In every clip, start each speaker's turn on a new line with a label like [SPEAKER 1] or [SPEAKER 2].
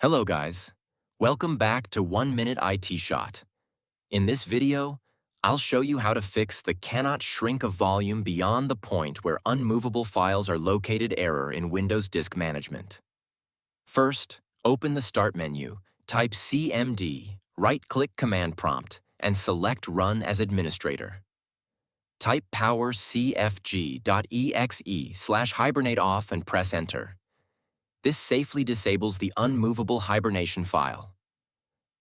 [SPEAKER 1] Hello guys, welcome back to 1 Minute IT Shot. In this video, I'll show you how to fix the cannot shrink a volume beyond the point where unmovable files are located error in Windows Disk Management. First, open the Start menu, type CMD, right-click Command Prompt, and select Run as Administrator. Type power cfg.exe/hibernate off and press Enter. This safely disables the unmovable Hibernation file.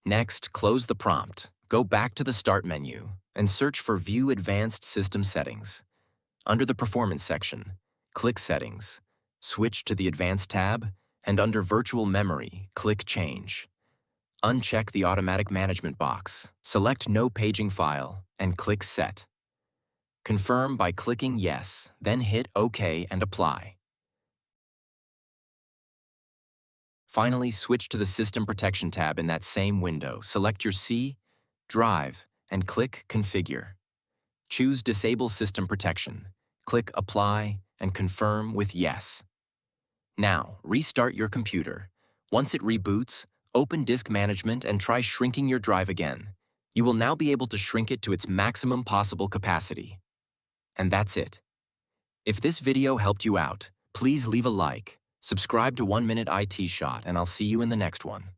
[SPEAKER 1] Next, close the prompt, go back to the Start menu, and search for View Advanced System Settings. Under the Performance section, click Settings, switch to the Advanced tab, and under Virtual Memory, click Change. Uncheck the Automatic Management box, select No Paging File, and click Set. Confirm by clicking Yes, then hit OK and Apply. Finally, switch to the System Protection tab in that same window. Select your C, Drive, and click Configure. Choose Disable System Protection. Click Apply and confirm with Yes. Now, restart your computer. Once it reboots, open Disk Management and try shrinking your drive again. You will now be able to shrink it to its maximum possible capacity. And that's it. If this video helped you out, please leave a like. Subscribe to 1 Minute IT Shot, and I'll see you in the next one.